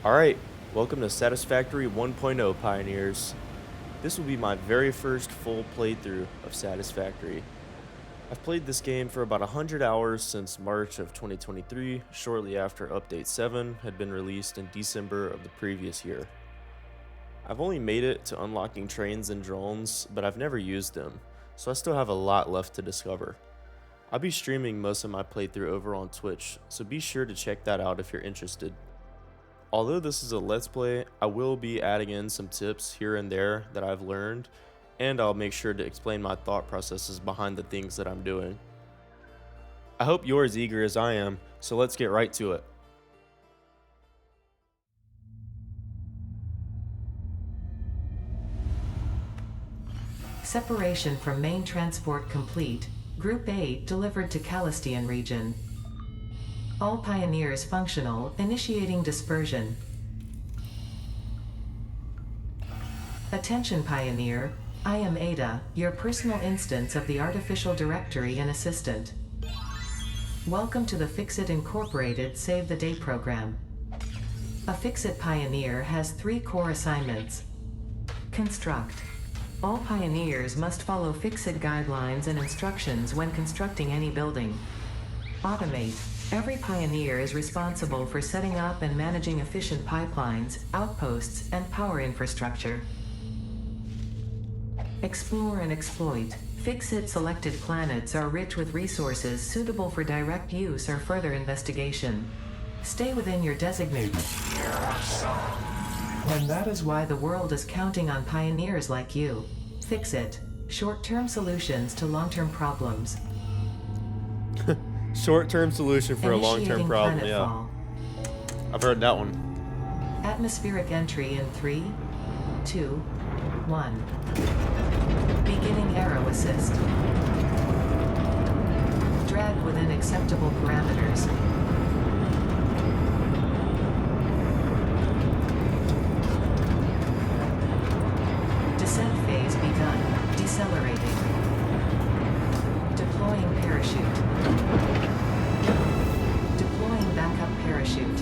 Alright, welcome to Satisfactory 1.0 Pioneers. This will be my very first full playthrough of Satisfactory. I've played this game for about 100 hours since March of 2023, shortly after Update 7 had been released in December of the previous year. I've only made it to unlocking trains and drones, but I've never used them, so I still have a lot left to discover. I'll be streaming most of my playthrough over on Twitch, so be sure to check that out if you're interested. Although this is a Let's Play, I will be adding in some tips here and there that I've learned, and I'll make sure to explain my thought processes behind the things that I'm doing. I hope you're as eager as I am, so let's get right to it. Separation from main transport complete. Group 8 delivered to Calistian region. All Pioneers functional, initiating dispersion. Attention Pioneer, I am Ada, your personal instance of the Artificial Directory and Assistant. Welcome to the Fixit Incorporated Save the Day program. A Fixit Pioneer has 3 core assignments. Construct. All Pioneers must follow Fixit guidelines and instructions when constructing any building. Automate. Every Pioneer is responsible for setting up and managing efficient pipelines, outposts, and power infrastructure. Explore and exploit. Fixit selected planets are rich with resources suitable for direct use or further investigation. Stay within your designated. And that is why the world is counting on pioneers like you. Fixit. Short-term solutions to long-term problems. Short-term solution for a long-term problem, yeah. Planetfall. I've heard that one. Atmospheric entry in 3, 2, 1. Beginning aero assist. Drag within acceptable parameters. Descent phase begun. Decelerating. Deploying parachute. Deploying backup parachute.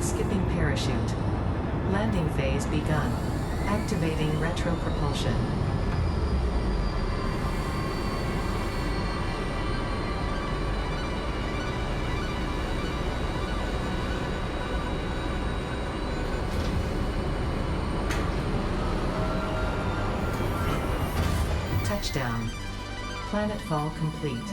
Skipping parachute. Landing phase begun. Activating retro propulsion. Touchdown. Planetfall complete.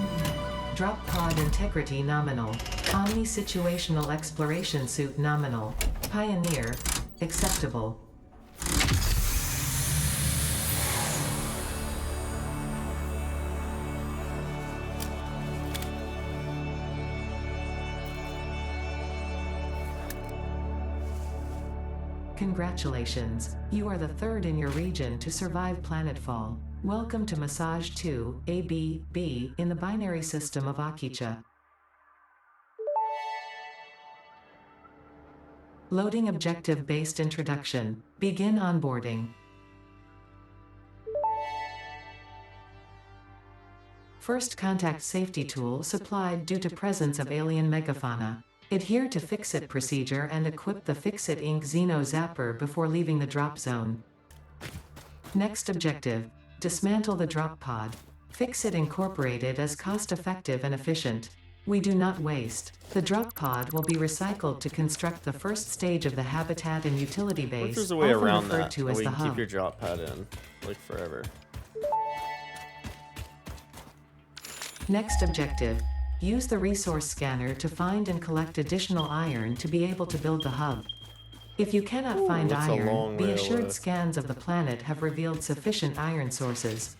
Drop pod integrity nominal. Omni situational exploration suit nominal. Pioneer. Acceptable. Congratulations, you are the 3rd in your region to survive planetfall. Welcome to Massage 2, AB-B, in the binary system of Akicha. Loading objective-based introduction. Begin onboarding. First contact safety tool supplied due to presence of alien megafauna. Adhere to Fixit procedure and equip the Fixit Inc. Xeno Zapper before leaving the drop zone. Next objective. Dismantle the drop pod. Fixit Incorporated is cost-effective and efficient. We do not waste. The drop pod will be recycled to construct the first stage of the habitat and utility What if base, there's a way often around referred that, to and as we the can keep hub. your drop pad in, like forever. Next objective. Use the resource scanner to find and collect additional iron to be able to build the hub. If you cannot find that's a iron, long be way assured away. scans of the planet have revealed sufficient iron sources.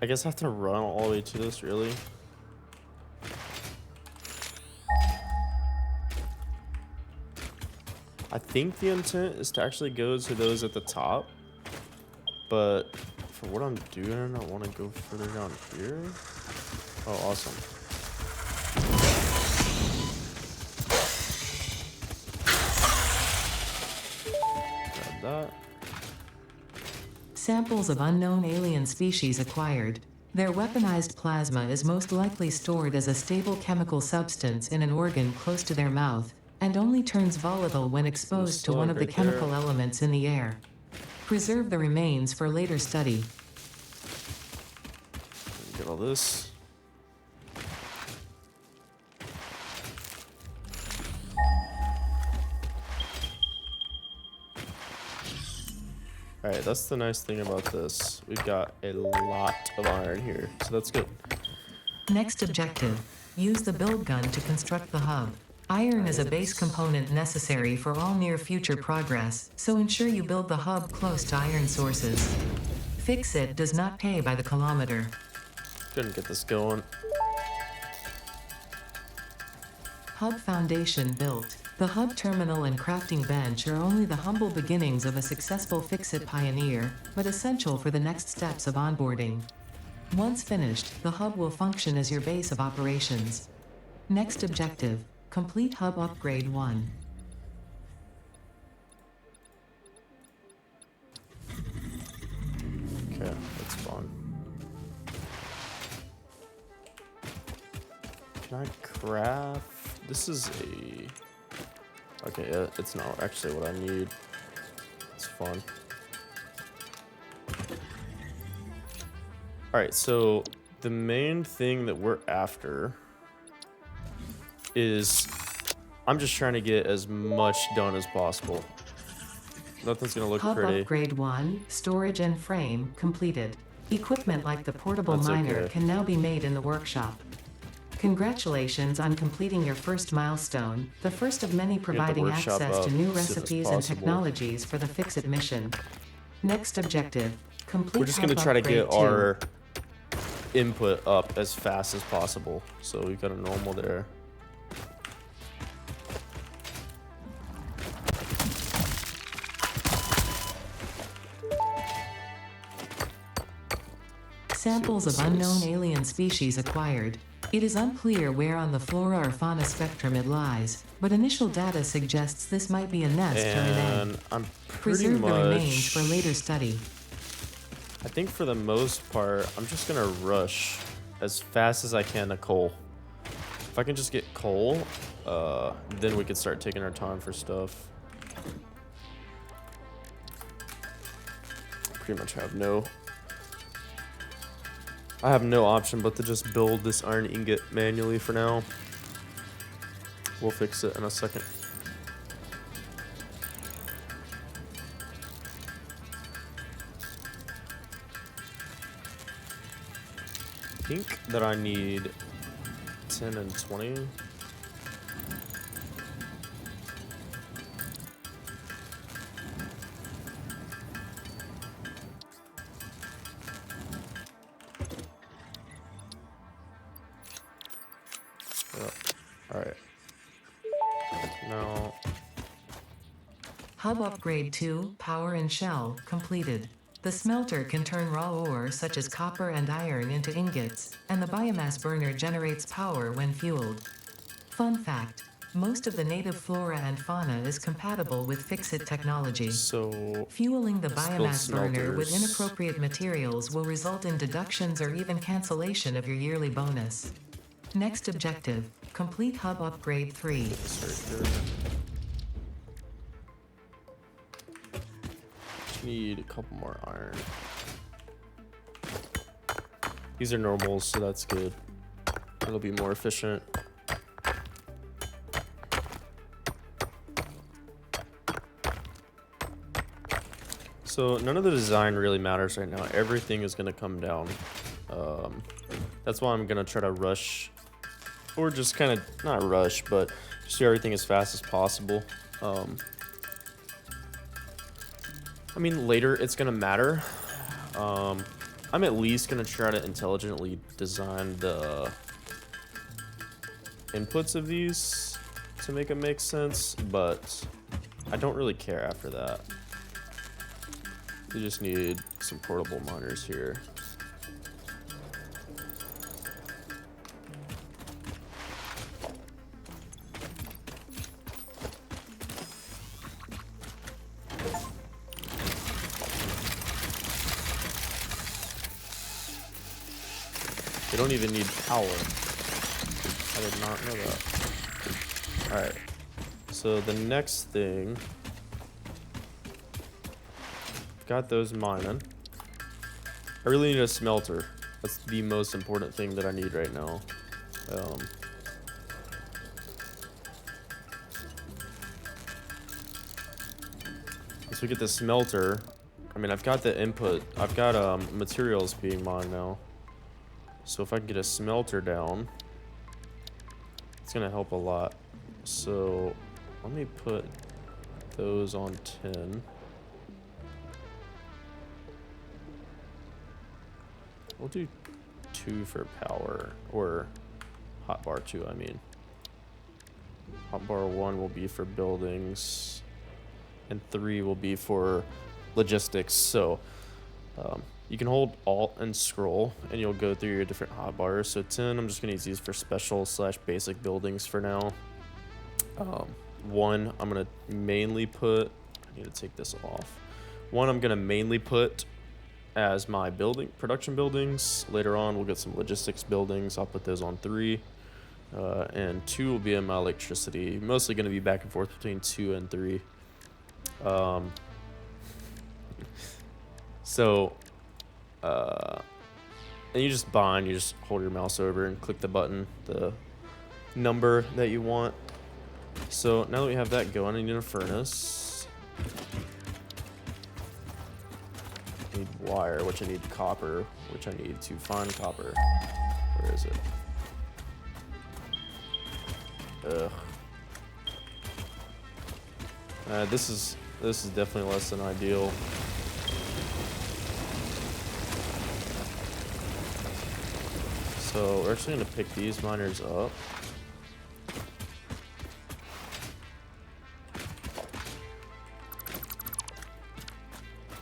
I guess I have to run all the way to this, really? I think the intent is to actually go to those at the top, but for what I'm doing, I want to go further down here. Oh, awesome. that. Samples of unknown alien species acquired. Their weaponized plasma is most likely stored as a stable chemical substance in an organ close to their mouth, and only turns volatile when exposed to one of the chemical elements in the air. Preserve the remains for later study. Get all this. Alright, that's the nice thing about this. We've got a lot of iron here, so that's good. Next objective. Use the build gun to construct the hub. Iron is a base component necessary for all near future progress, so ensure you build the hub close to iron sources. Fix It does not pay by the kilometer. Couldn't get this going. Hub foundation built. The hub terminal and crafting bench are only the humble beginnings of a successful Fix-It pioneer, but essential for the next steps of onboarding. Once finished, the hub will function as your base of operations. Next objective. Complete Hub Upgrade 1. Okay, that's fun. Can I craft? This is a... Okay, yeah, it's not actually what I need. It's fun. Alright, so the main thing that we're after is I'm just trying to get as much done as possible. Nothing's gonna look Hub pretty. Upgrade 1, storage and frame, completed. Equipment like the portable That's miner okay. can now be made in the workshop. Congratulations on completing your first milestone, the first of many providing workshop access up to new as soon as recipes and possible. technologies for the Fix-It mission. Next objective. Complete We're just Hub gonna try to Upgrade get 2. our input up as fast as possible. So we've got a normal there. Samples of unknown alien species acquired. It is unclear where on the flora or fauna spectrum it lies, but initial data suggests this might be a nest or an egg. And I'm pretty Preserve the remains much... for later study. I think for the most part, I'm just gonna rush as fast as I can to coal. If I can just get coal, then we can start taking our time for stuff. Pretty much I have no option but to just build this iron ingot manually for now. We'll fix it in a second. I think that I need 10 and 20. Alright. Now, Hub Upgrade 2, Power and Shell, completed. The smelter can turn raw ore such as copper and iron into ingots, and the biomass burner generates power when fueled. Fun fact, most of the native flora and fauna is compatible with Fix-It technology. so Fueling the biomass burner with smelters. inappropriate materials will result in deductions or even cancellation of your yearly bonus. Next objective, complete Hub Upgrade 3. this right here. Need a couple more iron. These are normals, so that's good. It'll be more efficient. So none of the design really matters right now. Everything is gonna come down. That's why I'm gonna try to rush, or just kind of not rush, but just do everything as fast as possible. I mean, later it's gonna matter. I'm at least gonna try to intelligently design the inputs of these to make it make sense, but I don't really care after that. We just need some portable miners here. They don't even need power. I did not know that. Alright. So the next thing. Got those mining. I really need a smelter. That's the most important thing that I need right now. Once we get the smelter, I mean, I've got the input. I've got materials being mined now. So if I can get a smelter down, it's gonna help a lot. So let me put those on 10. We'll do 2 for power, or hotbar 2, I mean. Hotbar 1 will be for buildings, and 3 will be for logistics. So you can hold Alt and scroll, and you'll go through your different hotbars. So 10, I'm just gonna use these for special / basic buildings for now. 1, I'm gonna mainly put, I need to take this off. 1, I'm gonna mainly put as my production buildings. Later on, we'll get some logistics buildings. I'll put those on 3. And 2 will be in my electricity. Mostly gonna be back and forth between 2 and 3. And you just bind, you just hold your mouse over and click the button, the number that you want. So now that we have that going, I need a furnace. I need wire, which I need copper, which I need to find copper. Where is it? Ugh. This is definitely less than ideal. So we're actually gonna pick these miners up.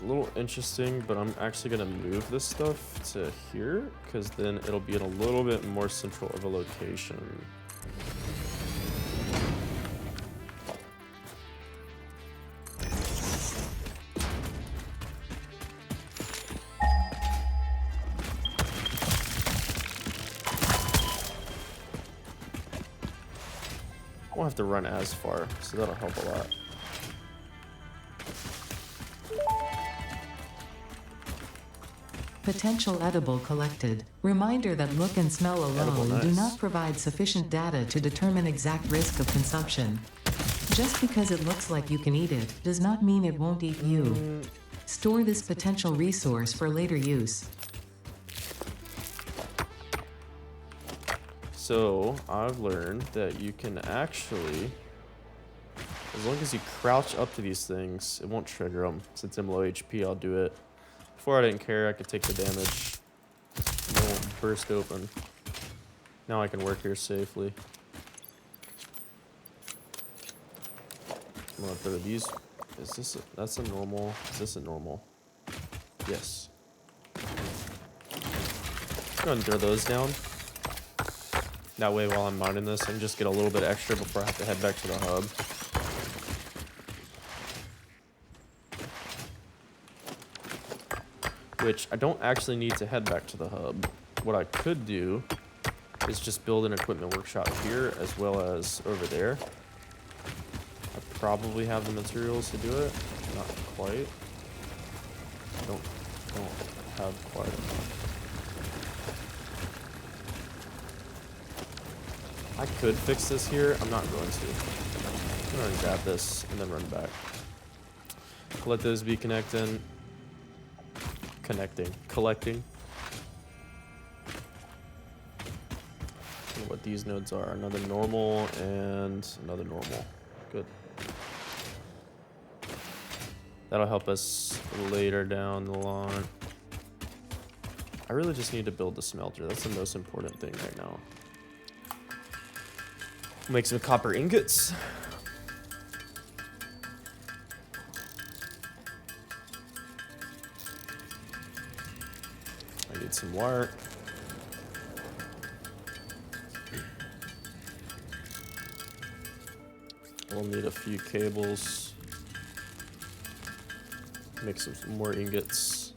A little interesting, but I'm actually gonna move this stuff to here, because then it'll be in a little bit more central of a location. I won't have to run as far, so that'll help a lot. Potential edible collected. Reminder that look and smell alone do not provide sufficient data to determine exact risk of consumption. Just because it looks like you can eat it does not mean it won't eat you. Store this potential resource for later use. So I've learned that you can actually, as long as you crouch up to these things, it won't trigger them. Since I'm low HP, I'll do it. Before I didn't care, I could take the damage. They won't burst open. Now I can work here safely. I'm gonna throw these. Is this that's a normal? Is this a normal? Yes. Go ahead and throw those down. That way, while I'm mining this, I can just get a little bit extra before I have to head back to the hub. Which I don't actually need to head back to the hub. What I could do is just build an equipment workshop here as well as over there. I probably have the materials to do it. Not quite. I don't have quite enough. I could fix this here. I'm not going to. I'm going to grab this and then run back. Let those be collecting. What these nodes are. Another normal and another normal. Good. That'll help us later down the line. I really just need to build the smelter. That's the most important thing right now. Make some copper ingots. I need some wire. We'll need a few cables. Make some more ingots.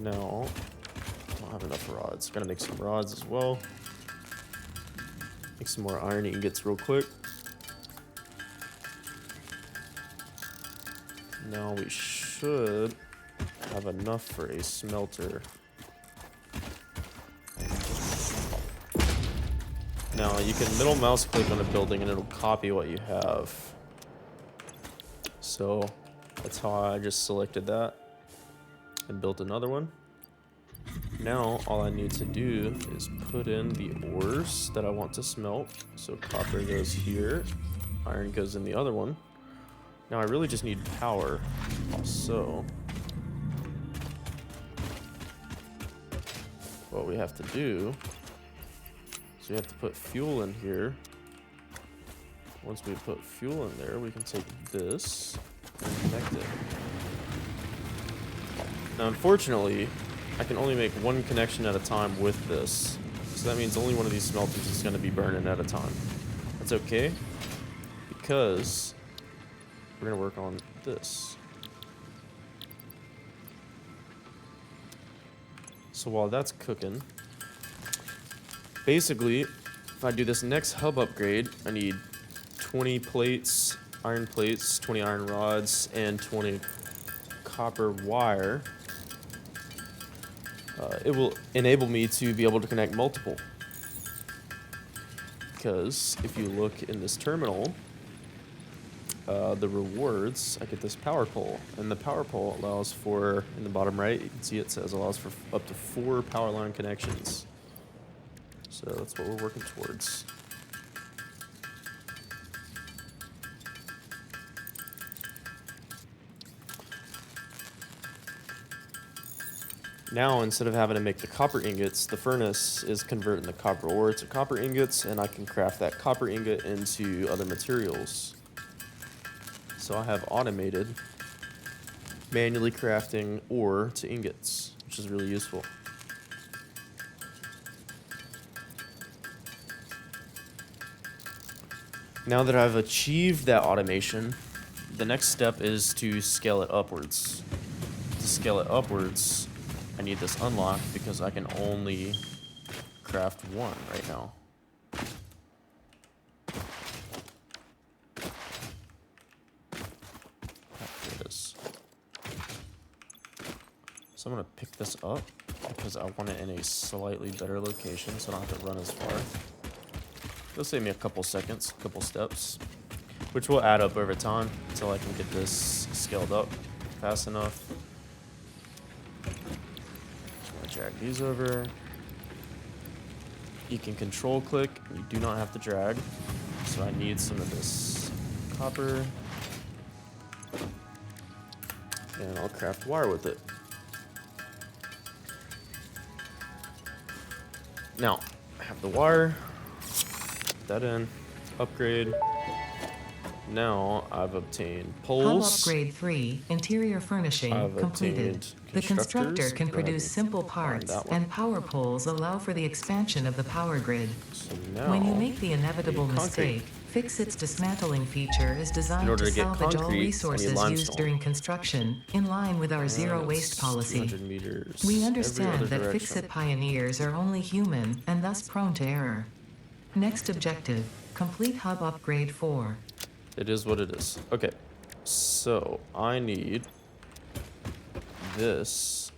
No, I don't have enough enough rods. Gotta make some rods as well. Make some more iron ingots real quick. Now we should have enough for a smelter. Now you can middle mouse click on a building and it'll copy what you have. So that's how I just selected that and built another one. Now all I need to do is put in the ores that I want to smelt. So copper goes here, iron goes in the other one. Now I really just need power. So what we have to do is we have to put fuel in here. Once we put fuel in there, we can take this and connect it. Now unfortunately, I can only make one connection at a time with this. So that means only one of these smelters is going to be burning at a time. That's okay, because we're going to work on this. So while that's cooking, basically, if I do this next hub upgrade, I need 20 plates, iron plates, 20 iron rods, and 20 copper wire. It will enable me to be able to connect multiple. Because if you look in this terminal, the rewards, I get this power pole. And the power pole allows for, in the bottom right, you can see it says allows for up to 4 power line connections. So that's what we're working towards. Now, instead of having to make the copper ingots, the furnace is converting the copper ore to copper ingots, and I can craft that copper ingot into other materials. So I have automated manually crafting ore to ingots, which is really useful. Now that I've achieved that automation, the next step is to scale it upwards. To scale it upwards, I need this unlocked because I can only craft one right now. Here it is. So I'm gonna pick this up because I want it in a slightly better location so I don't have to run as far. It'll save me a couple seconds, a couple steps, which will add up over time until I can get this scaled up fast enough. Drag these over. You can control click, you do not have to drag. So I need some of this copper. And I'll craft wire with it. Now, I have the wire. Put that in. Upgrade. Now I've obtained poles. Hub upgrade 3, interior furnishing completed. The constructor can produce simple parts, and power poles allow for the expansion of the power grid. So now, when you make the inevitable mistake, Fix-It's dismantling feature is designed to salvage all resources used during construction, in line with our zero waste policy. We understand that Fix-It pioneers are only human, and thus prone to error. Next objective, complete hub upgrade 4. It is what it is. Okay, so I need this.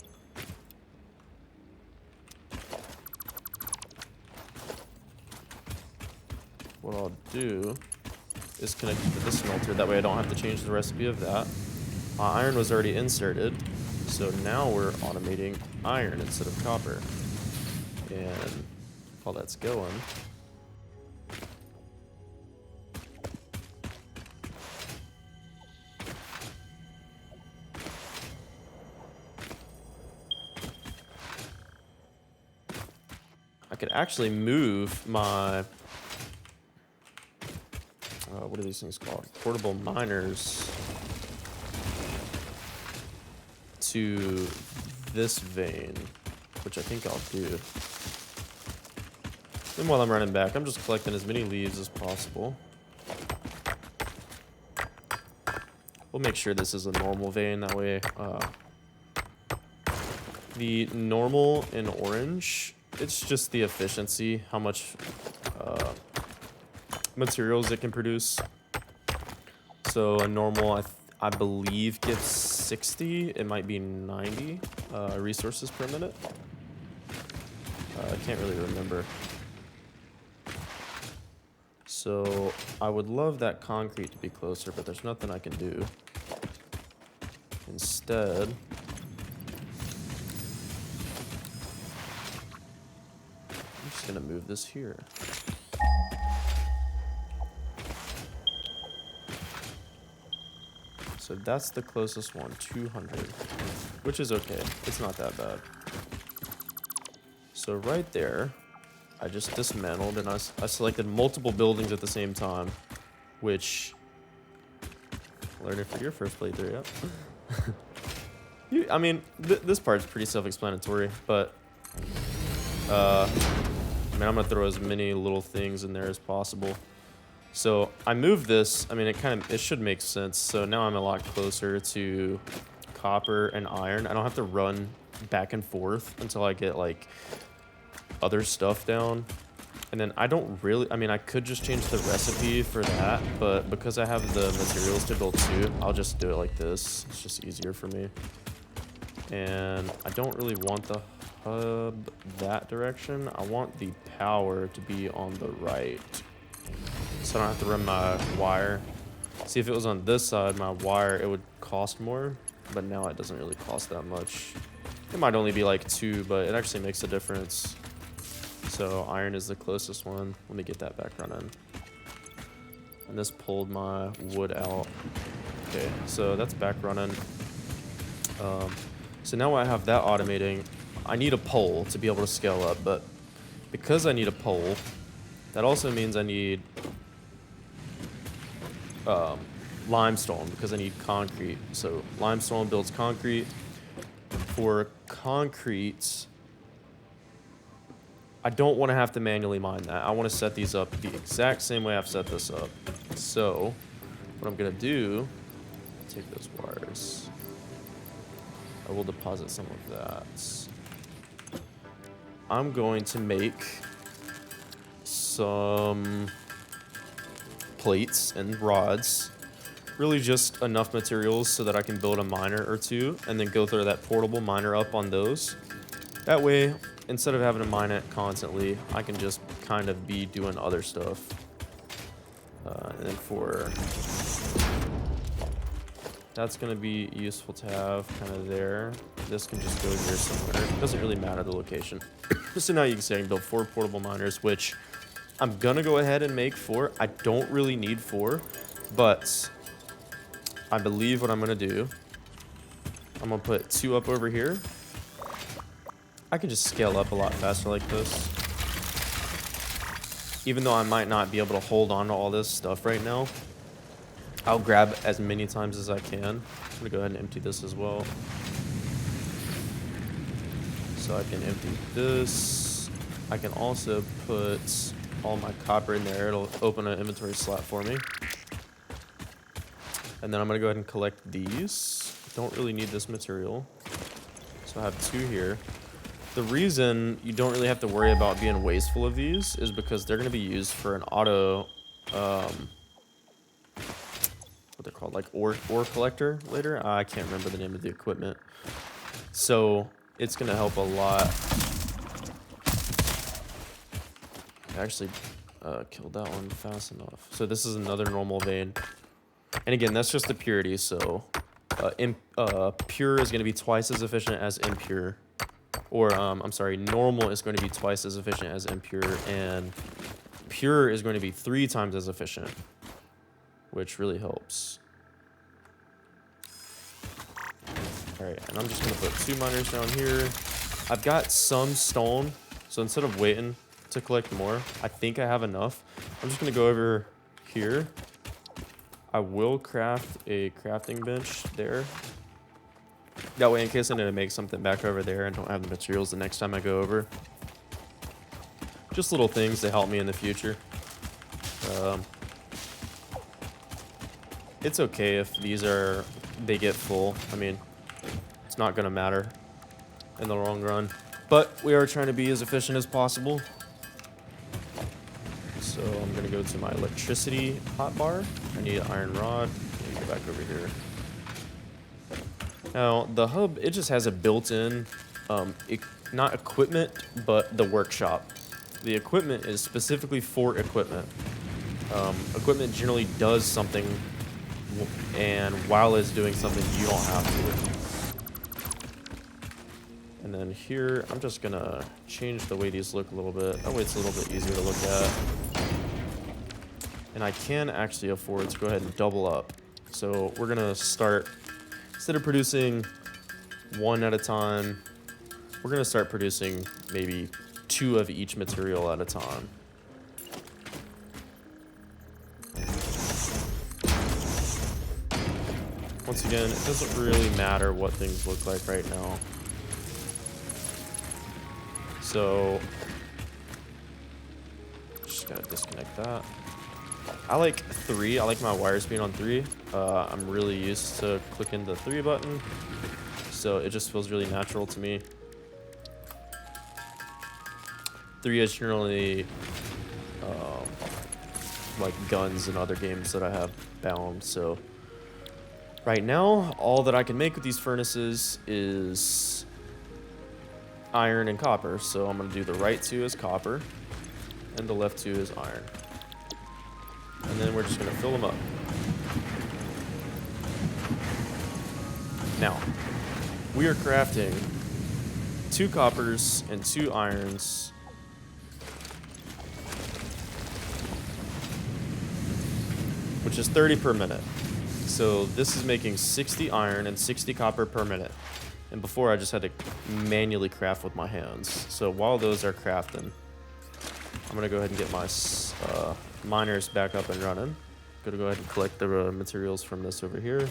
What I'll do is connect it to the smelter. That way I don't have to change the recipe of that. Iron was already inserted, so now we're automating iron instead of copper. And while that's going, I could actually move my, what are these things called? Portable miners to this vein, which I think I'll do. Then while I'm running back, I'm just collecting as many leaves as possible. We'll make sure this is a normal vein, that way The normal in orange, it's just the efficiency, how much materials it can produce. So a normal, I believe, gives 60. It might be 90 resources per minute. I can't really remember. So I would love that concrete to be closer, but there's nothing I can do. Instead, I'm just gonna move this here. So that's the closest one, 200, which is okay. It's not that bad. So right there, I just dismantled and I selected multiple buildings at the same time, which, learning for your first playthrough, yeah. I mean, this part's pretty self-explanatory, but, I mean, I'm gonna throw as many little things in there as possible. So I moved this, I mean, it should make sense. So now I'm a lot closer to copper and iron. I don't have to run back and forth until I get like other stuff down. And then I don't really, I mean, I could just change the recipe for that, but because I have the materials to build two, I'll just do it like this. It's just easier for me. And I don't really want the hub that direction. I want the power to be on the right, so I don't have to run my wire. See, if it was on this side, my wire, it would cost more, but now it doesn't really cost that much. It might only be like 2, but it actually makes a difference. So iron is the closest one. Let me get that back running. And this pulled my wood out. Okay, so that's back running. So now I have that automating. I need a pole to be able to scale up, but because I need a pole, that also means I need limestone, because I need concrete. So limestone builds concrete. For concrete, I don't want to have to manually mine that. I want to set these up the exact same way I've set this up. So what I'm going to do, take those wires. I will deposit some of that. I'm going to make some plates and rods. Really just enough materials so that I can build a miner or two and then go through that portable miner up on those. That way, instead of having to mine it constantly, I can just kind of be doing other stuff. And then for... That's going to be useful to have kind of there. This can just go here somewhere. It doesn't really matter the location. So now you can see I can build 4 portable miners, which I'm going to go ahead and make 4. I don't really need 4, but I believe what I'm going to do, I'm going to put 2 up over here. I can just scale up a lot faster like this. Even though I might not be able to hold on to all this stuff right now, I'll grab as many times as I can. I'm gonna go ahead and empty this as well. So I can empty this. I can also put all my copper in there. It'll open an inventory slot for me. And then I'm gonna go ahead and collect these. Don't really need this material. So I have 2 here. The reason you don't really have to worry about being wasteful of these is because they're gonna be used for an auto, what they're called, like ore collector later. I can't remember the name of the equipment. So it's gonna help a lot. I actually killed that one fast enough. So this is another normal vein. And again, that's just the purity. So pure is gonna be twice as efficient as impure. Or, I'm sorry, normal is going to be twice as efficient as impure, and pure is going to be 3 times as efficient, which really helps. Alright, and I'm just going to put 2 miners down here. I've got some stone, so instead of waiting to collect more, I think I have enough. I'm just going to go over here. I will craft a crafting bench there. That way, in case I need to make something back over there and don't have the materials the next time I go over. Just little things to help me in the future. It's okay if they get full. I mean, it's not gonna matter. in the long run. But we are trying to be as efficient as possible. So I'm going to go to my electricity hotbar. I need an iron rod. Let me go back over here. Now, the hub, it just has a built-in, not equipment, but the workshop. The equipment is specifically for equipment. Equipment generally does something, and while it's doing something, you don't have to. And then here, I'm just gonna change the way these look a little bit. That way it's a little bit easier to look at. And I can actually afford to go ahead and double up. So we're gonna start, instead of producing one at a time, we're gonna start producing maybe 2 of each material at a time. Once again, it doesn't really matter what things look like right now. So, just gotta disconnect that. I like 3. I like my wires being on 3. I'm really used to clicking the 3 button, so it just feels really natural to me. 3 is generally like guns and other games that I have bound, so right now, all that I can make with these furnaces is iron and copper. So I'm going to do the right 2 as copper, and the left 2 is iron. And then we're just going to fill them up. Now, we are crafting 2 coppers and 2 irons. Which is 30 per minute. So this is making 60 iron and 60 copper per minute. And before I just had to manually craft with my hands. So while those are crafting, I'm gonna go ahead and get my miners back up and running. Gonna go ahead and collect the materials from this over here.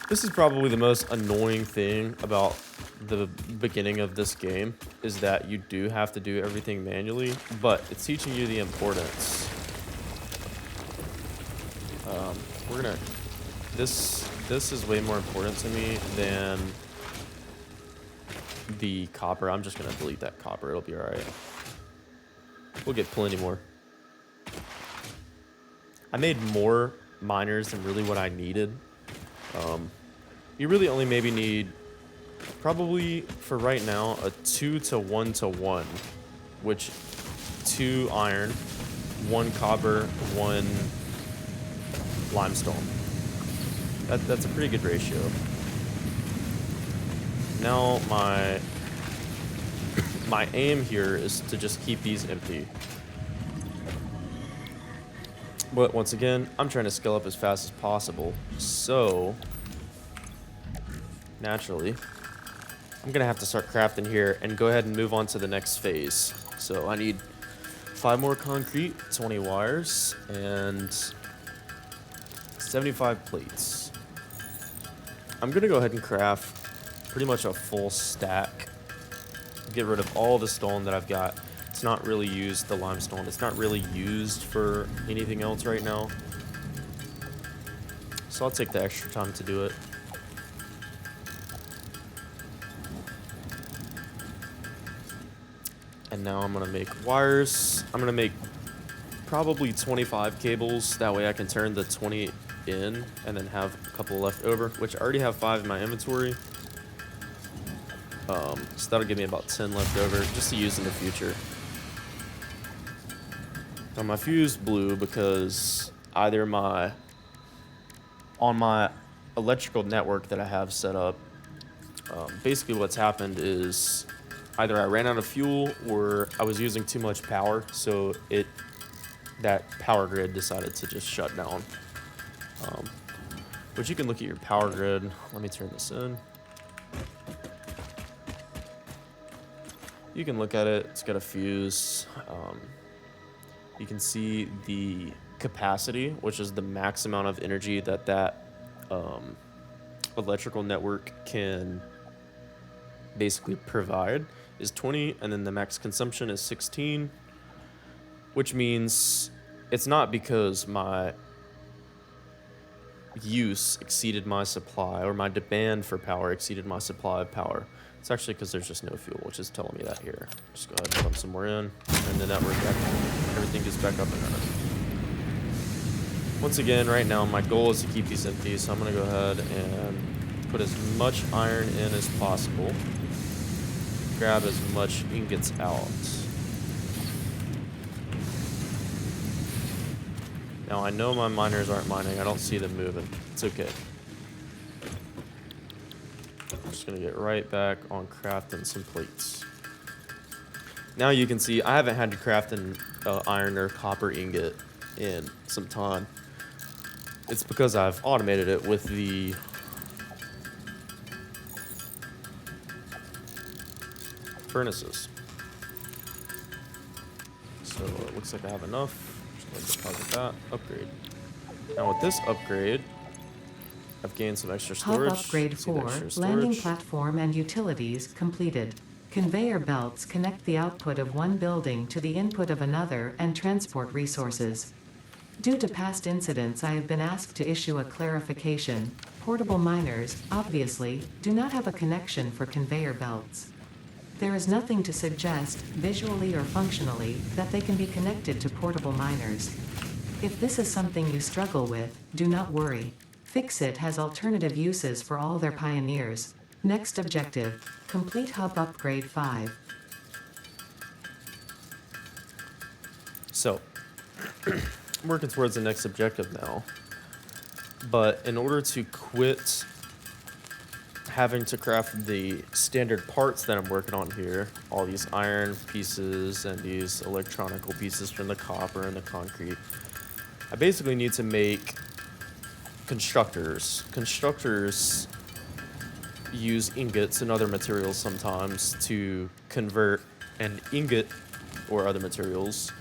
This is probably the most annoying thing about the beginning of this game, is that you do have to do everything manually, but it's teaching you the importance. This is way more important to me than the copper. I'm just gonna delete that copper, it'll be alright. We'll get plenty more. I made more miners than really what I needed. You really only maybe need, probably for right now, a 2 to 1 to 1, which 2 iron, 1 copper, 1 limestone. That's a pretty good ratio. Now my aim here is to just keep these empty. But once again, I'm trying to scale up as fast as possible. So naturally, I'm gonna have to start crafting here and go ahead and move on to the next phase. So I need 5 more concrete, 20 wires, and 75 plates. I'm gonna go ahead and craft pretty much a full stack. Get rid of all the stone that I've got. It's not really used, the limestone. It's not really used for anything else right now. So I'll take the extra time to do it. And now I'm gonna make wires. I'm gonna make probably 25 cables. That way I can turn the 20 in and then have a couple left over, which I already have 5 in my inventory. So that'll give me about 10 left over just to use in the future. Now my fuse blew because either on my electrical network that I have set up, basically what's happened is either I ran out of fuel or I was using too much power, so that power grid decided to just shut down. But you can look at your power grid. Let me turn this in. You can look at it. It's got a fuse. You can see the capacity, which is the max amount of energy that electrical network can basically provide, is 20, and then the max consumption is 16, which means it's not because my use exceeded my supply, or my demand for power exceeded my supply of power. It's actually because there's just no fuel, which is telling me that here. Just go ahead and pump some more in, and the network back, everything gets back up and running. Once again, right now, my goal is to keep these empty, so I'm going to go ahead and put as much iron in as possible. Grab as much ingots out. Now, I know my miners aren't mining. I don't see them moving. It's okay. I'm just going to get right back on crafting some plates. Now you can see I haven't had to craft an iron or copper ingot in some time. It's because I've automated it with the furnaces. So it looks like I have enough. Just going to deposit that. Upgrade. Now with this upgrade, I've gained some extra storage. Hub upgrade 4, landing platform and utilities completed. Conveyor belts connect the output of one building to the input of another and transport resources. Due to past incidents, I have been asked to issue a clarification. Portable miners, obviously, do not have a connection for conveyor belts. There is nothing to suggest, visually or functionally, that they can be connected to portable miners. If this is something you struggle with, do not worry. Fixit has alternative uses for all their pioneers. Next objective, complete hub upgrade 5. So, I'm working towards the next objective now. But in order to quit having to craft the standard parts that I'm working on here, all these iron pieces and these electronical pieces from the copper and the concrete, I basically need to make constructors. Constructors use ingots and other materials sometimes to convert an ingot or other materials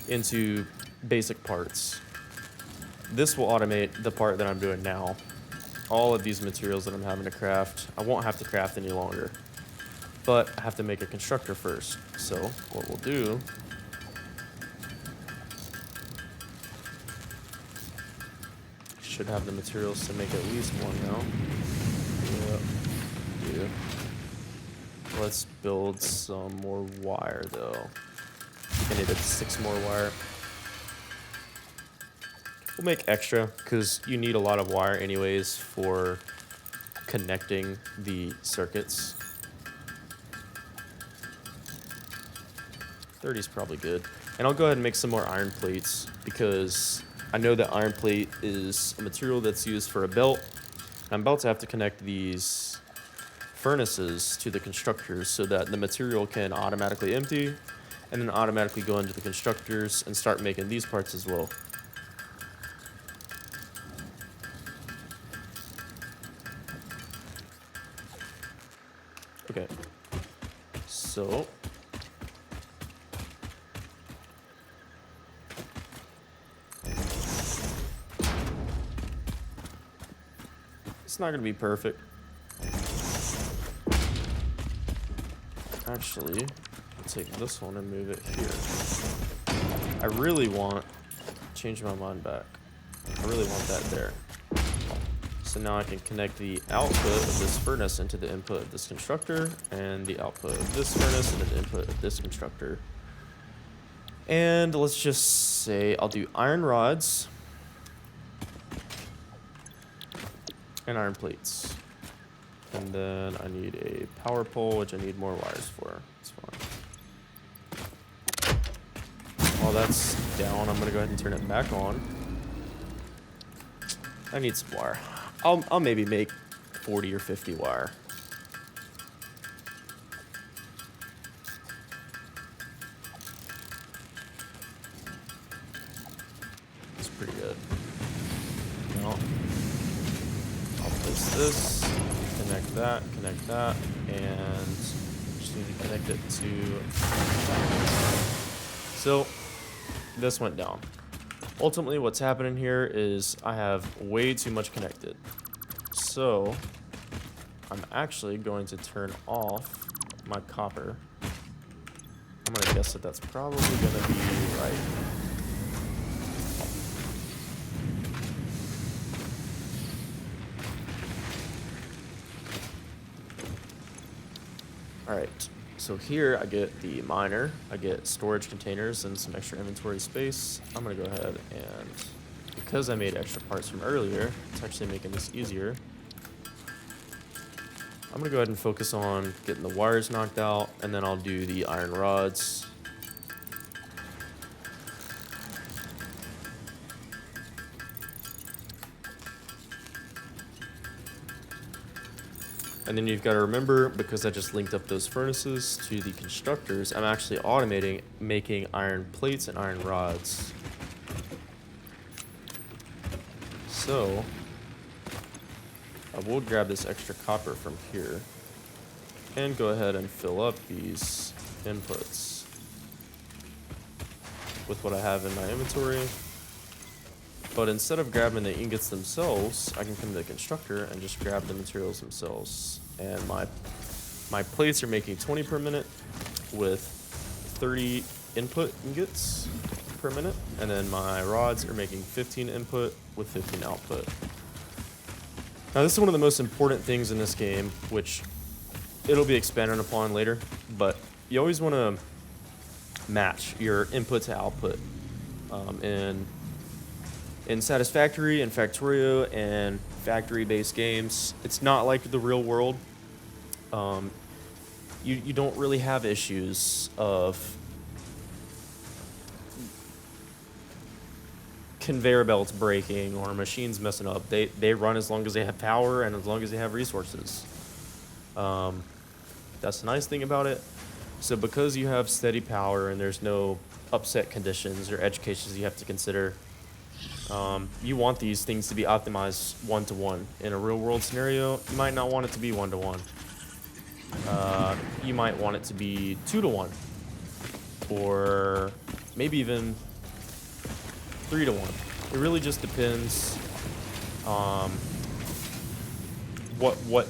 into basic parts. This will automate the part that I'm doing now. All of these materials that I'm having to craft, I won't have to craft any longer. But I have to make a constructor first. So what we'll do should have the materials to make at least one now. Yep. Yeah. Let's build some more wire though. I needed 6 more wire. We'll make extra because you need a lot of wire anyways for connecting the circuits. 30 is probably good. And I'll go ahead and make some more iron plates because I know that iron plate is a material that's used for a belt. I'm about to have to connect these furnaces to the constructors so that the material can automatically empty and then automatically go into the constructors and start making these parts as well. Okay, so it's not going to be perfect. Actually, I'll take this one and move it here. I really want, change my mind back. I really want that there. So now I can connect the output of this furnace into the input of this constructor, and the output of this furnace into the input of this constructor. And let's just say I'll do iron rods and iron plates. And then I need a power pole, which I need more wires for. That's fine. While that's down, I'm gonna go ahead and turn it back on. I need some wire. I'll maybe make 40 or 50 wire. It's pretty good. Now, I'll place this, connect that, and just need to connect it to... So, this went down. Ultimately, what's happening here is I have way too much connected. So, I'm actually going to turn off my copper. I'm going to guess that that's probably going to be right. Alright, so here I get the miner, I get storage containers and some extra inventory space. I'm gonna go ahead and, because I made extra parts from earlier, it's actually making this easier. I'm gonna go ahead and focus on getting the wires knocked out, and then I'll do the iron rods. And then you've got to remember, because I just linked up those furnaces to the constructors, I'm actually automating making iron plates and iron rods. So, I will grab this extra copper from here and go ahead and fill up these inputs with what I have in my inventory. But instead of grabbing the ingots themselves, I can come to the constructor and just grab the materials themselves. And my plates are making 20 per minute with 30 input ingots per minute. And then my rods are making 15 input with 15 output. Now this is one of the most important things in this game, which it'll be expanded upon later. But you always want to match your input to output. In Satisfactory and Factorio and factory-based games, it's not like the real world. You don't really have issues of conveyor belts breaking or machines messing up. They run as long as they have power and as long as they have resources. That's the nice thing about it. So because you have steady power and there's no upset conditions or edge cases you have to consider, you want these things to be optimized one-to-one. In a real-world scenario, you might not want it to be one-to-one. You might want it to be 2-to-1, or maybe even 3-to-1. It really just depends what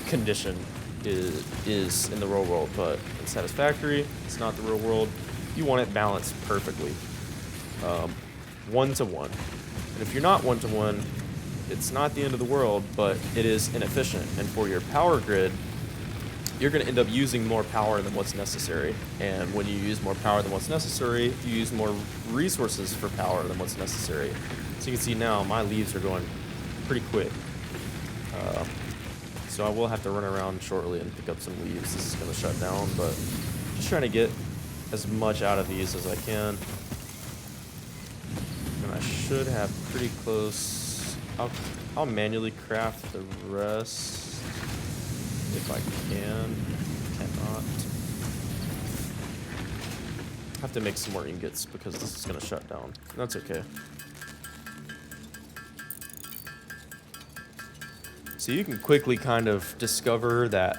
condition is in the real world. But in Satisfactory, it's not the real world. You want it balanced perfectly. 1-to-1. And if you're not 1-to-1, it's not the end of the world, but it is inefficient. And for your power grid, you're going to end up using more power than what's necessary. And when you use more power than what's necessary, you use more resources for power than what's necessary. So you can see now my leaves are going pretty quick. So I will have to run around shortly and pick up some leaves. This is going to shut down, but just trying to get as much out of these as I can. I should have pretty close. I'll manually craft the rest if I can. Cannot. Have to make some more ingots because this is gonna shut down. That's okay. So you can quickly kind of discover that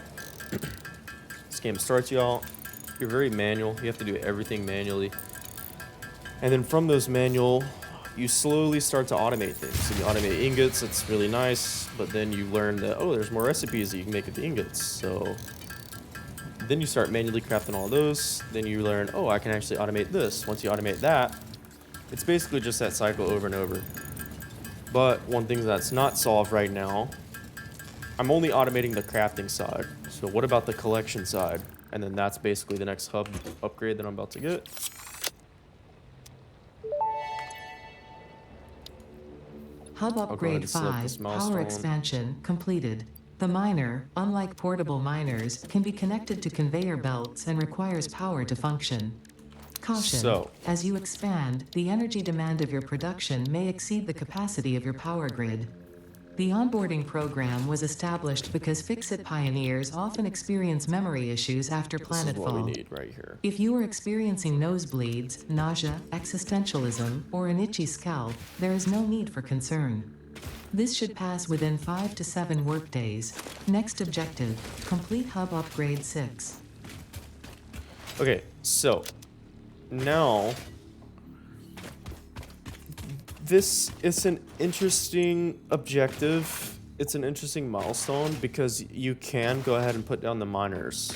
this game starts you out. You're very manual. You have to do everything manually. And then from those manual, you slowly start to automate things. So you automate ingots, it's really nice, but then you learn that, oh, there's more recipes that you can make with the ingots. So then you start manually crafting all those. Then you learn, oh, I can actually automate this. Once you automate that, it's basically just that cycle over and over. But one thing that's not solved right now, I'm only automating the crafting side. So what about the collection side? And then that's basically the next hub upgrade that I'm about to get. Hub Upgrade 5, Power Expansion, completed. The miner, unlike portable miners, can be connected to conveyor belts and requires power to function. Caution, as you expand, the energy demand of your production may exceed the capacity of your power grid. The onboarding program was established because Fix-It pioneers often experience memory issues after planetfall. This is what we need right here. If you are experiencing nosebleeds, nausea, existentialism, or an itchy scalp, there is no need for concern. This should pass within 5 to 7 workdays. Next objective, complete Hub Upgrade 6. Okay, so now this is an interesting objective. It's an interesting milestone because you can go ahead and put down the miners,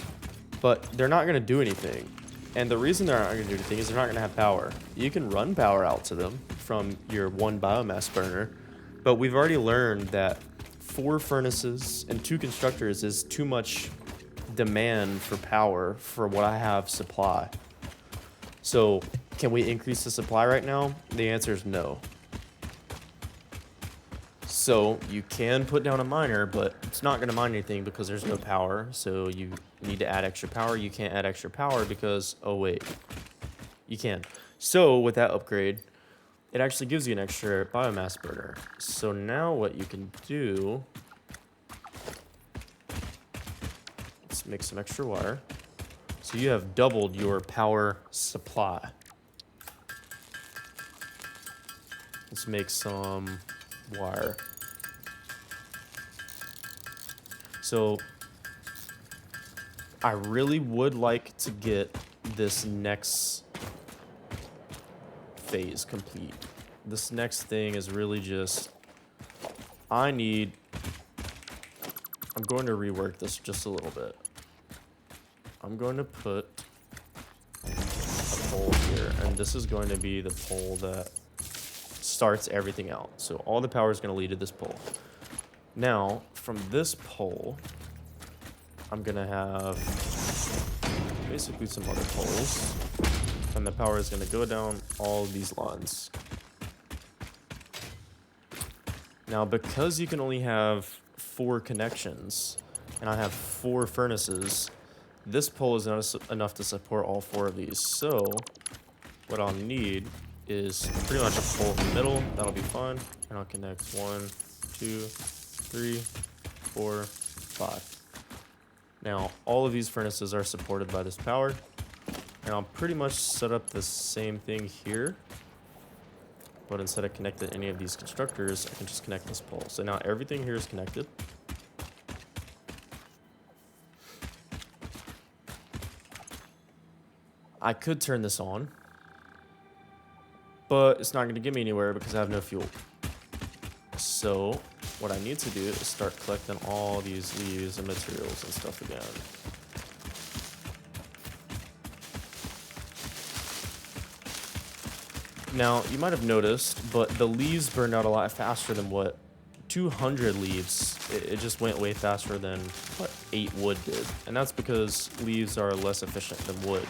but they're not going to do anything. And the reason they're not going to do anything is they're not going to have power. You can run power out to them from your one biomass burner, but we've already learned that 4 furnaces and 2 constructors is too much demand for power for what I have supply. So can we increase the supply right now? The answer is no. So you can put down a miner, but it's not going to mine anything because there's no power. So you need to add extra power. You can't add extra power because, oh wait, you can. So with that upgrade, it actually gives you an extra biomass burner. So now what you can do, let's make some extra wire. So you have doubled your power supply. Let's make some wire. So I really would like to get this next phase complete. This next thing is really just, I'm going to rework this just a little bit. I'm going to put a pole here, and this is going to be the pole that starts everything out. So all the power is going to lead to this pole. Now, from this pole, I'm going to have basically some other poles, and the power is going to go down all of these lines. Now, because you can only have 4 connections, and I have 4 furnaces, this pole is not enough to support all 4 of these. So, what I'll need is pretty much a pole in the middle. That'll be fine. And I'll connect 1, 2, 3, 4, 5. Now, all of these furnaces are supported by this power. And I'll pretty much set up the same thing here. But instead of connecting any of these constructors, I can just connect this pole. So now everything here is connected. I could turn this on, but it's not going to get me anywhere because I have no fuel. So what I need to do is start collecting all these leaves and materials and stuff again. Now, you might have noticed, but the leaves burned out a lot faster than what 200 leaves. It just went way faster than what 8 wood did. And that's because leaves are less efficient than wood.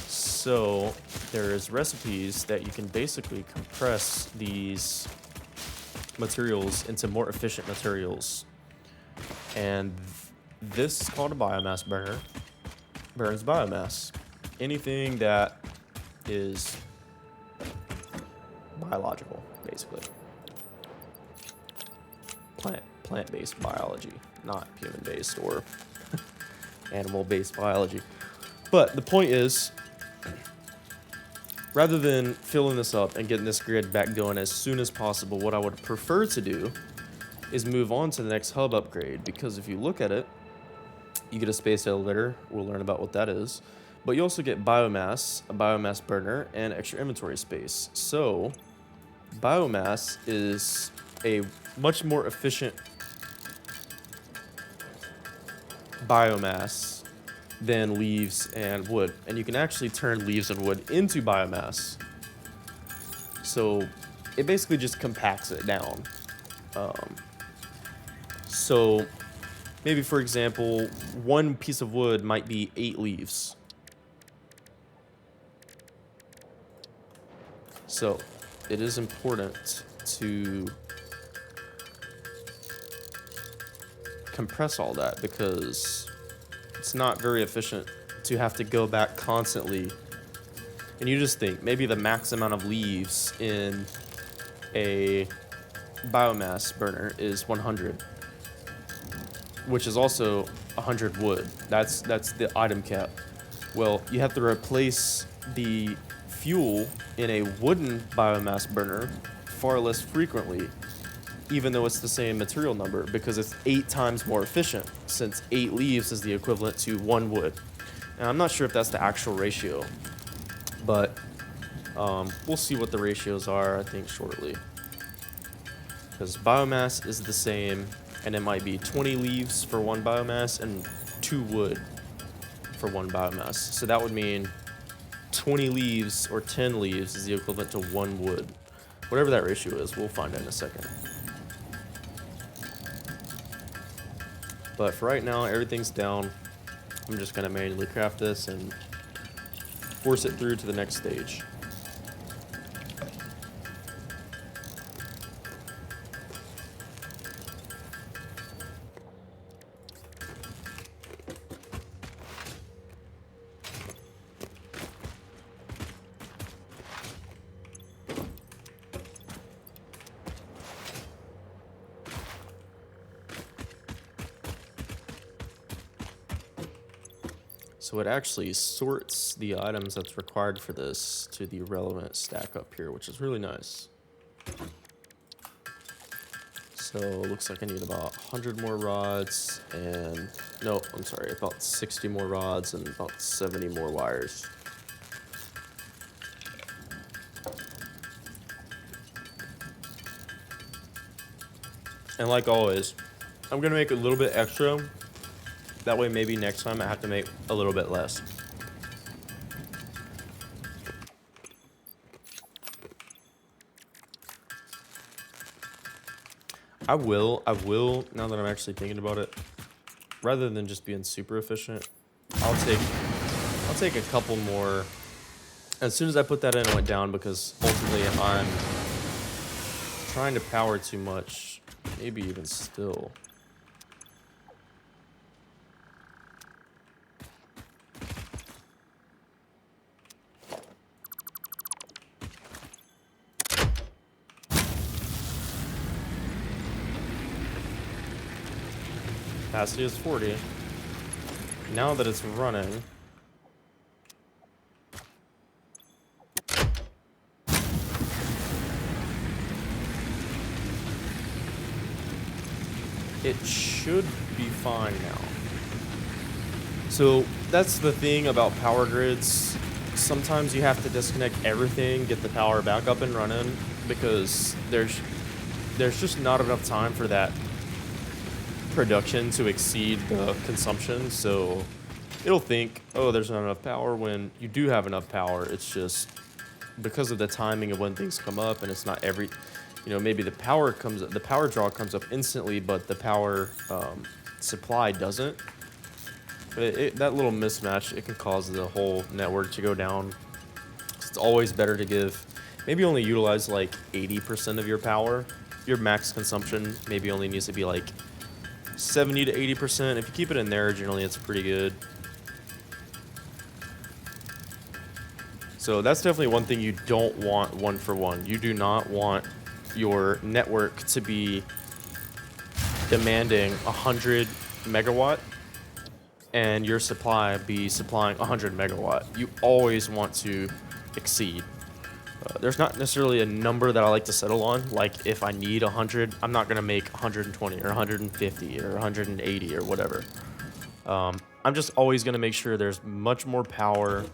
So there's recipes that you can basically compress these materials into more efficient materials. And this is called a biomass burner. Burns biomass. Anything that is biological, basically. Plant-based biology, not human-based or animal-based biology. But the point is, rather than filling this up and getting this grid back going as soon as possible, what I would prefer to do is move on to the next hub upgrade, because if you look at it, you get a space elevator. We'll learn about what that is. But you also get biomass, a biomass burner, and extra inventory space. So biomass is a much more efficient biomass than leaves and wood. And you can actually turn leaves and wood into biomass. So it basically just compacts it down. So maybe, for example, one piece of wood might be 8 leaves. So it is important to compress all that, because it's not very efficient to have to go back constantly. And you just think maybe the max amount of leaves in a biomass burner is 100, which is also 100 wood. That's the item cap. Well, you have to replace the fuel in a wooden biomass burner far less frequently, even though it's the same material number, because it's 8 times more efficient, since 8 leaves is the equivalent to 1 wood. And I'm not sure if that's the actual ratio, but we'll see what the ratios are, I think, shortly. Because biomass is the same, and it might be 20 leaves for 1 biomass and 2 wood for 1 biomass. So that would mean 20 leaves or 10 leaves is the equivalent to 1 wood. Whatever that ratio is, we'll find out in a second. But for right now, everything's down. I'm just going to manually craft this and force it through to the next stage. So it actually sorts the items that's required for this to the relevant stack up here, which is really nice. So it looks like I need about 100 more rods and, no, I'm sorry, about 60 more rods and about 70 more wires. And like always, I'm gonna make a little bit extra. That way maybe next time I have to make a little bit less. I will, now that I'm actually thinking about it, rather than just being super efficient, I'll take a couple more. As soon as I put that in, it went down because ultimately I'm trying to power too much, maybe even still. Capacity is 40. Now that it's running, it should be fine now. So that's the thing about power grids. Sometimes you have to disconnect everything, get the power back up and running, because there's just not enough time for that production to exceed the consumption. So it'll think, oh, there's not enough power, when you do have enough power. It's just because of the timing of when things come up, and it's not every, you know, maybe the power draw comes up instantly, but the power supply doesn't. That little mismatch, it can cause the whole network to go down. It's always better to maybe only utilize like 80% of your power. Your max consumption maybe only needs to be like 70 to 80%. If you keep it in there, generally it's pretty good. So that's definitely one thing you don't want one for one. You do not want your network to be demanding 100 megawatt and your supply be supplying 100 megawatt. You always want to exceed. There's not necessarily a number that I like to settle on. Like if I need 100, I'm not gonna make 120 or 150 or 180 or whatever. I'm just always gonna make sure there's much more power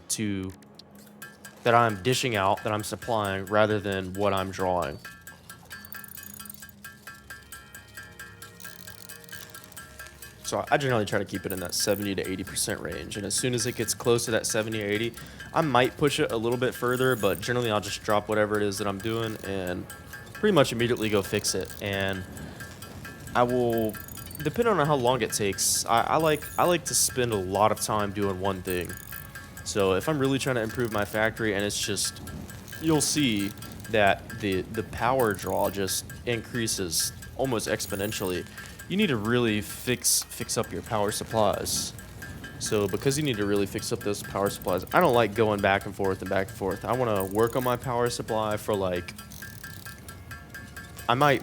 that I'm dishing out, that I'm supplying, rather than what I'm drawing. So I generally try to keep it in that 70 to 80% range. And as soon as it gets close to that 70 or 80, I might push it a little bit further, but generally I'll just drop whatever it is that I'm doing and pretty much immediately go fix it. And I will, depending on how long it takes, I like to spend a lot of time doing one thing. So if I'm really trying to improve my factory, and it's just, you'll see that the power draw just increases almost exponentially. You need to really fix up your power supplies. So because you need to really fix up those power supplies, I don't like going back and forth and back and forth. I want to work on my power supply for like, I might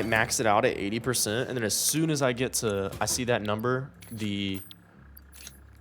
max it out at 80%, and then as soon as I see that number, the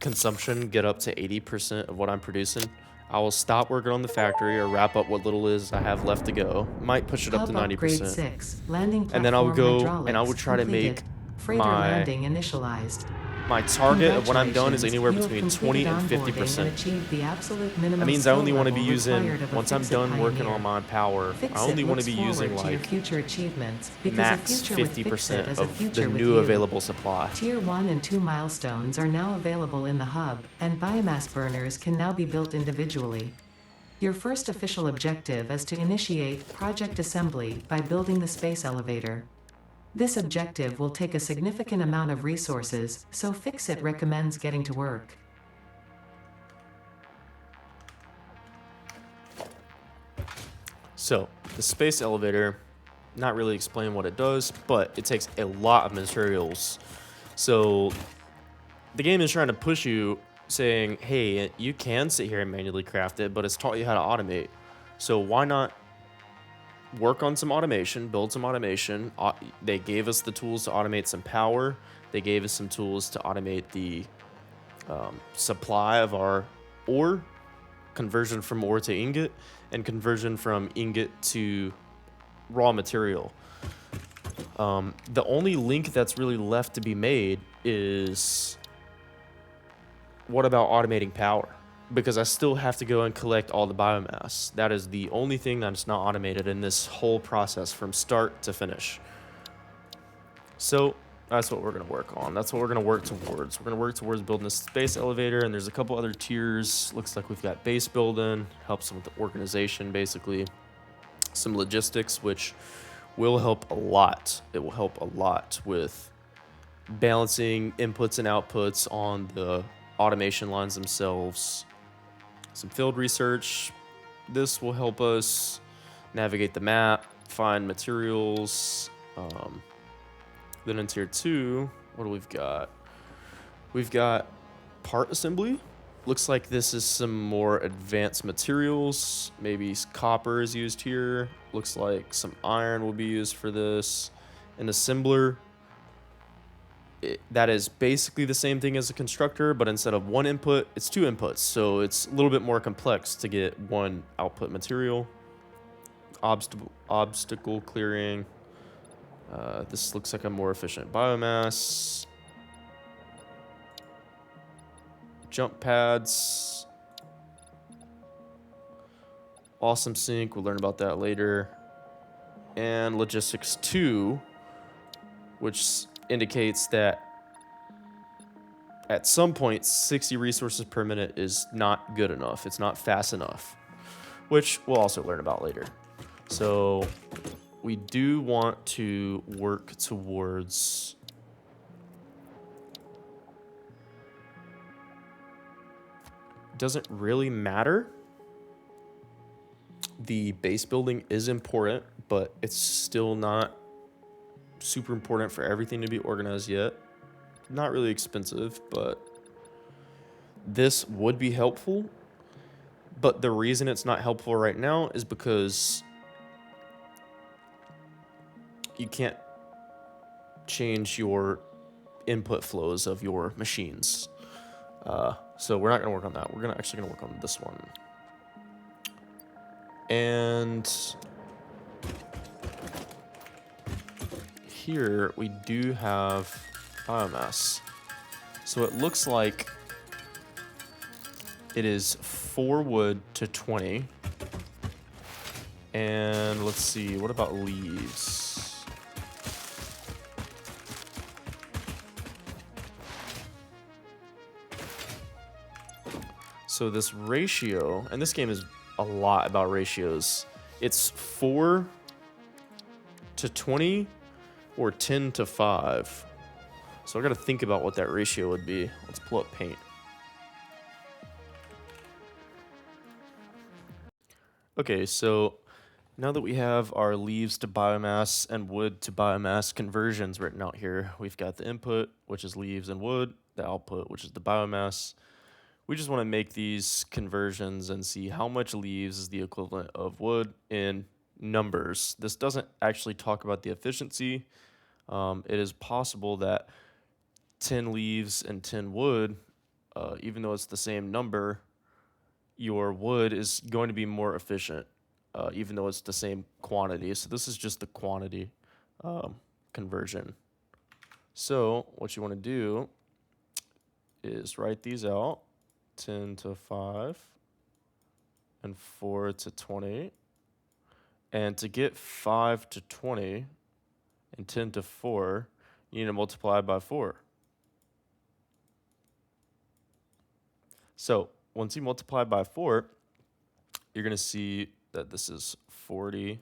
consumption get up to 80% of what I'm producing, I will stop working on the factory or wrap up what little is I have left to go. Might push it up to 90%. 6, landing and then I would go and I would hydraulics try to completed. make Freighter landing initialized. my target of what I'm done is anywhere Congratulations, between you have 20 and completed onboarding 50%. and achieved the absolute minimum That means I only skill want to be level using, required of a once I'm Fix-It done working pioneer. on my power, I Fix-It only want to looks be using forward to your like future achievements, because a max future with Fix-It 50% is a of future the with new you. available supply. Tier 1 and 2 milestones are now available in the hub, and biomass burners can now be built individually. Your first official objective is to initiate project assembly by building the space elevator. This objective will take a significant amount of resources, so Fixit recommends getting to work. So, the space elevator, not really explain what it does, but it takes a lot of materials. So, the game is trying to push you, saying, hey, you can sit here and manually craft it, but it's taught you how to automate. So, why not work on some automation, build some automation? They gave us the tools to automate some power, they gave us some tools to automate the supply of our ore, conversion from ore to ingot, and conversion from ingot to raw material. The only link that's really left to be made is, what about automating power? Because I still have to go and collect all the biomass. That is the only thing that's not automated in this whole process from start to finish. So that's what we're going to work on. That's what we're going to work towards. We're going to work towards building a space elevator, and there's a couple other tiers. Looks like we've got base building, helps them with the organization, basically. Some logistics, which will help a lot. It will help a lot with balancing inputs and outputs on the automation lines themselves. Some field research. This will help us navigate the map, find materials. Then in tier 2, what do we've got? We've got part assembly. Looks like this is some more advanced materials. Maybe copper is used here. Looks like some iron will be used for this. An assembler, that is basically the same thing as a constructor, but instead of one input, it's two inputs. So it's a little bit more complex to get one output material. Obstacle clearing. This looks like a more efficient biomass. Jump pads. Awesome sink. We'll learn about that later. And logistics 2, which indicates that at some point 60 resources per minute is not good enough. It's not fast enough, which we'll also learn about later. So we do want to work towards doesn't really matter. The base building is important, but it's still not super important for everything to be organized yet. Not really expensive, but this would be helpful. But the reason it's not helpful right now is because you can't change your input flows of your machines. So we're not going to work on that. We're actually going to work on this one. And here we do have biomass. So it looks like it is 4 wood to 20. And let's see, what about leaves? So this ratio, and this game is a lot about ratios. It's 4 to 20 or 10 to 5. So I gotta think about what that ratio would be. Let's pull up paint. Okay, so now that we have our leaves to biomass and wood to biomass conversions written out here, we've got the input, which is leaves and wood, the output, which is the biomass. We just want to make these conversions and see how much leaves is the equivalent of wood in numbers. This doesn't actually talk about the efficiency. It is possible that 10 leaves and 10 wood, even though it's the same number, your wood is going to be more efficient, even though it's the same quantity. So this is just the quantity conversion. So what you want to do is write these out. 10 to 5 and 4 to 20. And to get 5 to 20 and 10 to 4, you need to multiply by 4. So once you multiply by 4, you're going to see that this is 40,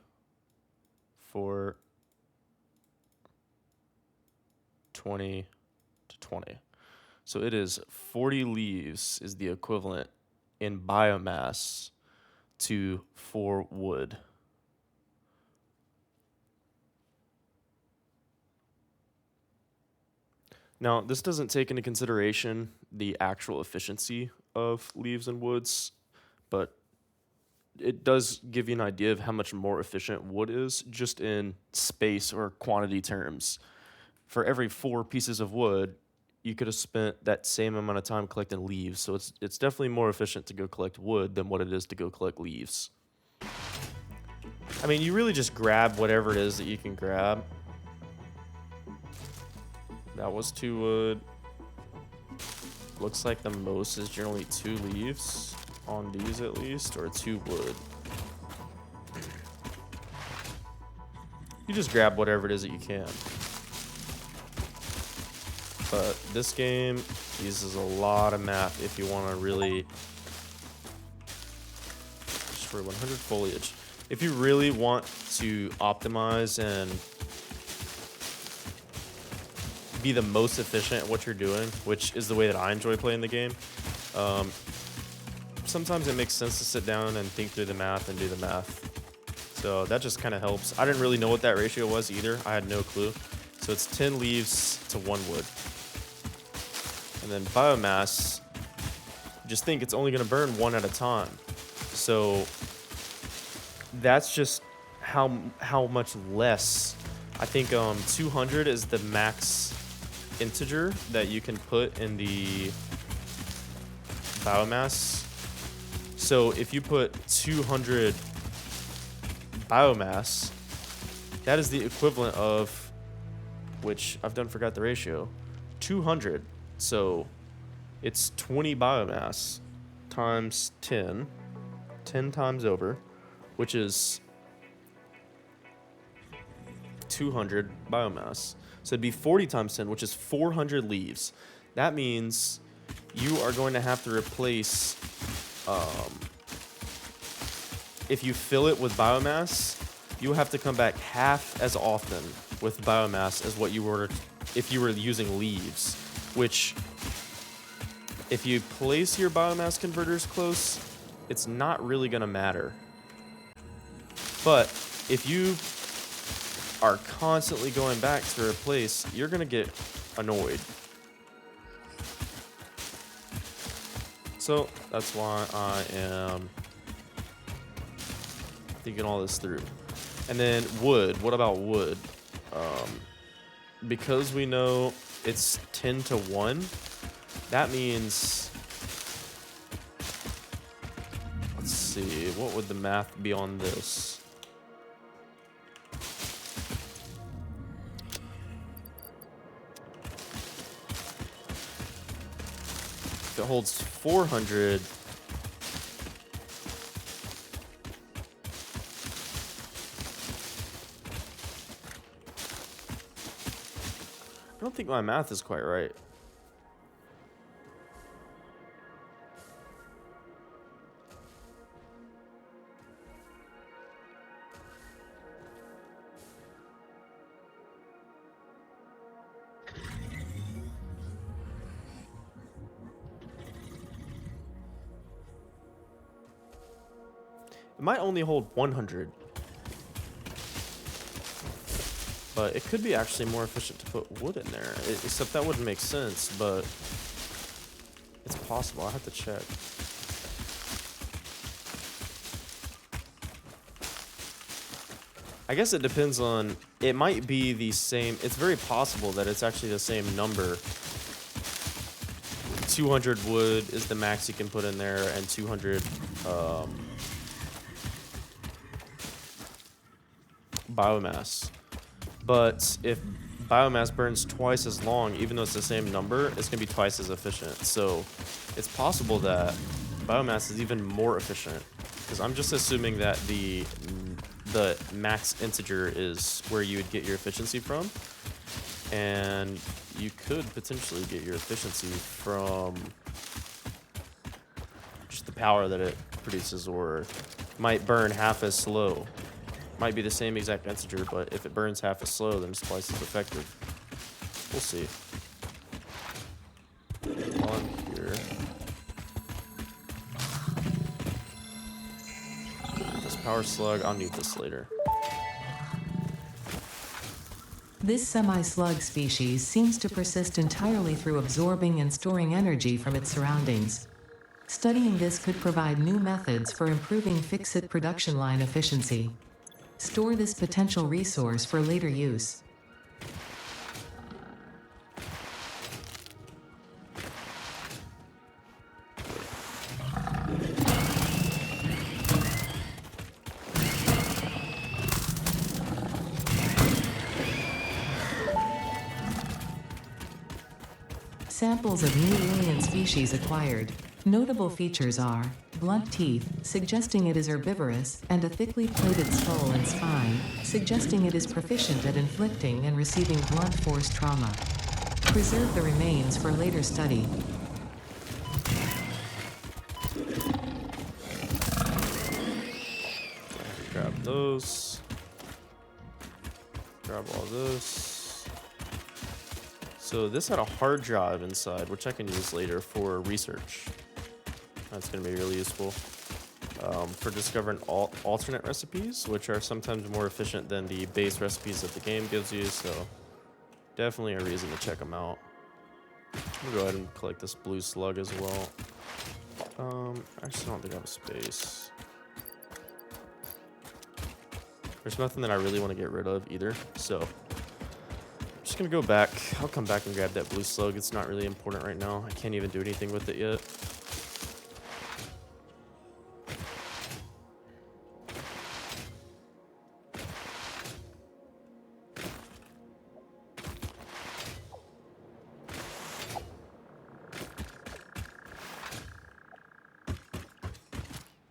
4, 20 to 20. So it is 40 leaves is the equivalent in biomass to 4 wood. Now, this doesn't take into consideration the actual efficiency of leaves and woods, but it does give you an idea of how much more efficient wood is just in space or quantity terms. For every 4 pieces of wood, you could have spent that same amount of time collecting leaves. So it's definitely more efficient to go collect wood than what it is to go collect leaves. I mean, you really just grab whatever it is that you can grab. That was 2 wood. Looks like the most is generally 2 leaves on these at least, or 2 wood. You just grab whatever it is that you can. But this game uses a lot of math if you want to really, just for 100 foliage, if you really want to optimize and be the most efficient at what you're doing, which is the way that I enjoy playing the game, sometimes it makes sense to sit down and think through the math and do the math. So that just kind of helps. I didn't really know what that ratio was either. I had no clue. So it's 10 leaves to 1 wood. And then biomass, just think it's only going to burn 1 at a time. So that's just how much less. I think 200 is the max integer that you can put in the biomass. So if you put 200 biomass, that is the equivalent of, which I've done forgot the ratio, 200. So it's 20 biomass times 10 times over, which is 200 biomass. So it'd be 40 times 10, which is 400 leaves. That means you are going to have to replace, if you fill it with biomass, you have to come back half as often with biomass as what you were if you were using leaves, which if you place your biomass converters close, it's not really going to matter. But if you are constantly going back to replace, you're going to get annoyed. So that's why I am thinking all this through. And then wood. What about wood? Because we know it's 10 to 1, that means, let's see, what would the math be on this? If it holds 400, I don't think my math is quite right. It might only hold 100. But it could be actually more efficient to put wood in there. Except that wouldn't make sense, but it's possible. I have to check. I guess it depends on, it might be the same. It's very possible that it's actually the same number. 200 wood is the max you can put in there, and 200 biomass. But if biomass burns twice as long, even though it's the same number, it's going to be twice as efficient. So it's possible that biomass is even more efficient, because I'm just assuming that the max integer is where you would get your efficiency from, and you could potentially get your efficiency from just the power that it produces, or might burn half as slow. Might be the same exact integer, but if it burns half as slow, then it's twice as effective. We'll see. While I'm here. This power slug, I'll need this later. This semi-slug species seems to persist entirely through absorbing and storing energy from its surroundings. Studying this could provide new methods for improving fix-it production line efficiency. Store this potential resource for later use. Samples of new alien species acquired. Notable features are blunt teeth, suggesting it is herbivorous, and a thickly plated skull and spine, suggesting it is proficient at inflicting and receiving blunt force trauma. Preserve the remains for later study. Grab those. Grab all this. So this had a hard drive inside, which I can use later for research. That's going to be really useful for discovering alternate recipes, which are sometimes more efficient than the base recipes that the game gives you. So definitely a reason to check them out. I'm going to go ahead and collect this blue slug as well. I just don't think I have a space. There's nothing that I really want to get rid of either, so I'm just gonna go back. I'll come back and grab that blue slug. It's not really important right now. I can't even do anything with it yet.